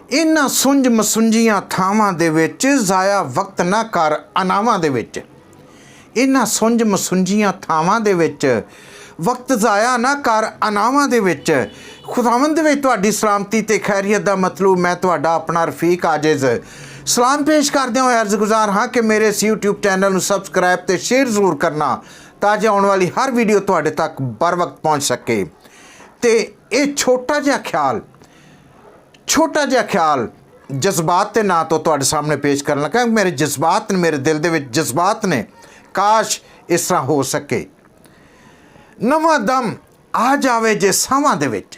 इन्हां सुंज मसुंजियां थावां दे विच ज़ाया वक्त ना कर अनावां दे विच। इन्हां सुंज मसुंजियां थावां दे विच वक्त ज़ाया ना कर अनावां दे विच। खुदावंद दे विच तुहाडी सलामती ते खैरियत दा मतलूब मैं तुहाडा अपना रफीक आजिज़ सलाम पेश करदे होए अर्ज़ गुज़ार हाँ कि मेरे इस यूट्यूब चैनल नूं सबसक्राइब ते शेयर जरूर करना ताकि आने वाली हर वीडियो तुहाडे तक बर वक्त पहुँच सके। ते ये छोटा जिहा ख्याल जज्बात के नाँ तो तुहाडे सामने पेश करन लगा। मेरे जज्बात ने, मेरे दिल दे विच जज्बात ने, काश इस तरह हो सके। नवां दम आ जावे जे सावां दे विच,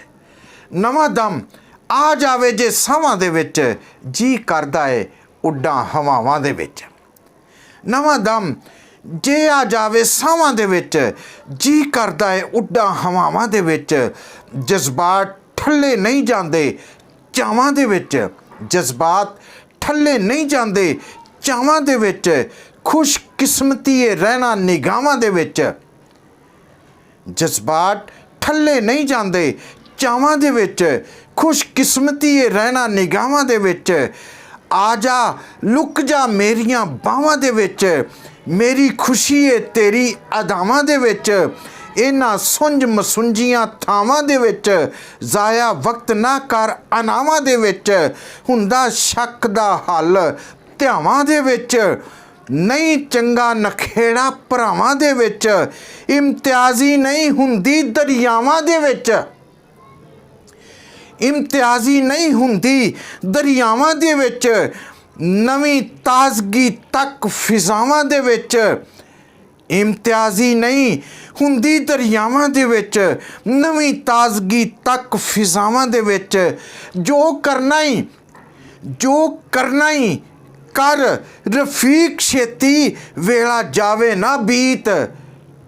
नवां दम आ जावे जे सावां दे विच, जी करदा है उड्डां हवावां दे विच। नवां दम जे आ जावे सावां दे विच, जी करदा है उड्डां हवावां दे विच। जज्बात ठल्ले नहीं जांदे चावां दे विच, जज्बात ठल्ले नहीं जांदे चावां दे विच। खुशकिस्मती रहना निगाहां दे विच, जज्बात ठल्ले नहीं जांदे चावां दे विच। खुशकिस्मती रहना निगाहां दे विच। आ जा लुक जा मेरियां बाहां दे विच, मेरी खुशी है तेरी अदावां दे विच। इन्हां सुंज मसुंजियां थावां दे विच ज़ाया वक्त ना कर अनावां दे विच। हुंदा शक दा हल ध्यावां दे विच, नहीं चंगा नखेड़ा भरावां दे विच। इम्तियाजी नहीं हुंदी दरियावां दे विच, इम्तियाजी नहीं हुंदी दरियावां दे विच। नवीं ताजगी तक फिजावां दे विच, इम्तियाजी नहीं हुंदी दरियावां दे विच। नवीं ताजगी तक फिजावां दे विच। जो करना ही कर रफीक छेती, वेला जावे ना बीत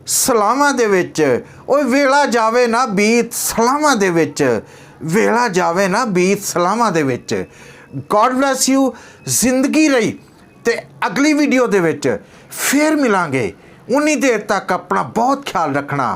सलावां दे विच। ओए वेला जावे ना बीत सलावां दे विच, वेला जावे ना बीत सलावां दे विच। God bless you. जिंदगी रही ते अगली वीडियो दे विच फिर मिलांगे। उन्नी देर तक अपना बहुत ख्याल रखना।